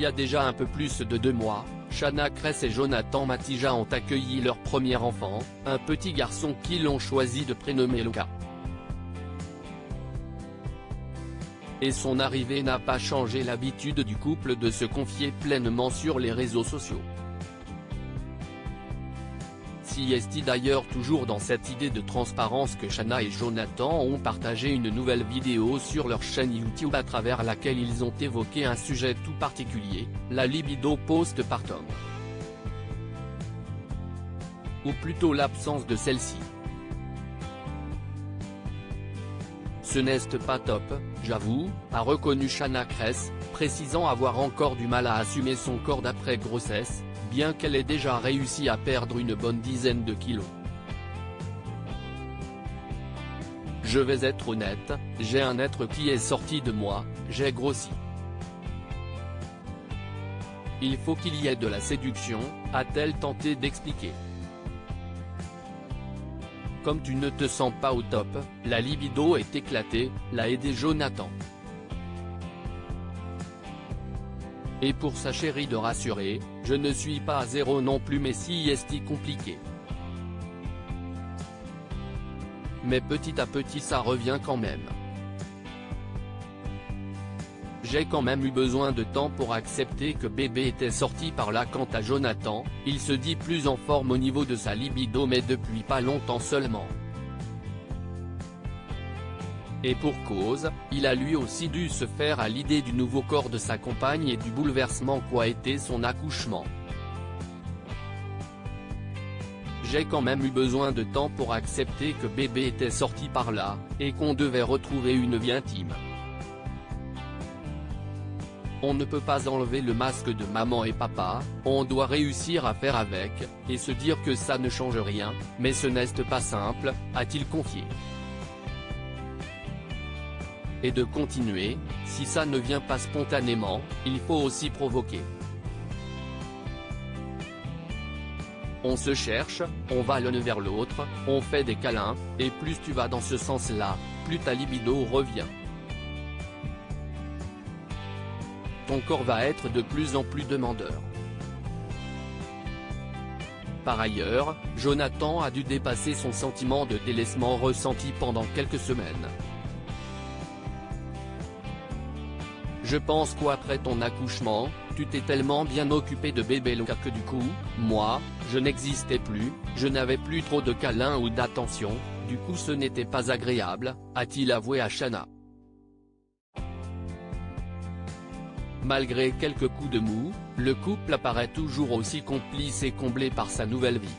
y a déjà un peu plus de 2 mois, Shanna Kress et Jonathan Matija ont accueilli leur premier enfant, un petit garçon qu'ils ont choisi de prénommer Luca. Et son arrivée n'a pas changé l'habitude du couple de se confier pleinement sur les réseaux sociaux. Si est d'ailleurs toujours dans cette idée de transparence que Shanna et Jonathan ont partagé une nouvelle vidéo sur leur chaîne YouTube à travers laquelle ils ont évoqué un sujet tout particulier, la libido post-partum. Ou plutôt l'absence de celle-ci. Ce n'est pas top, j'avoue, a reconnu Shanna Kress, précisant avoir encore du mal à assumer son corps d'après grossesse, bien qu'elle ait déjà réussi à perdre une bonne dizaine de kilos. Je vais être honnête, j'ai un être qui est sorti de moi, j'ai grossi. Il faut qu'il y ait de la séduction, a-t-elle tenté d'expliquer. Comme tu ne te sens pas au top, la libido est éclatée, l'a aidé Jonathan. Et pour sa chérie de rassurer, je ne suis pas à zéro non plus mais si est compliqué. Mais petit à petit ça revient quand même. J'ai quand même eu besoin de temps pour accepter que bébé était sorti par là. Quant à Jonathan, il se dit plus en forme au niveau de sa libido mais depuis pas longtemps seulement. Et pour cause, il a lui aussi dû se faire à l'idée du nouveau corps de sa compagne et du bouleversement qu'a été son accouchement. J'ai quand même eu besoin de temps pour accepter que bébé était sorti par là, et qu'on devait retrouver une vie intime. On ne peut pas enlever le masque de maman et papa, on doit réussir à faire avec, et se dire que ça ne change rien, mais ce n'est pas simple, a-t-il confié. Et de continuer, si ça ne vient pas spontanément, il faut aussi provoquer. On se cherche, on va l'un vers l'autre, on fait des câlins, et plus tu vas dans ce sens-là, plus ta libido revient. Ton corps va être de plus en plus demandeur. Par ailleurs, Jonathan a dû dépasser son sentiment de délaissement ressenti pendant quelques semaines. Je pense qu'après ton accouchement, tu t'es tellement bien occupé de bébé Luca que du coup, moi, je n'existais plus, je n'avais plus trop de câlins ou d'attention, du coup ce n'était pas agréable, a-t-il avoué à Shanna. Malgré quelques coups de mou, le couple apparaît toujours aussi complice et comblé par sa nouvelle vie.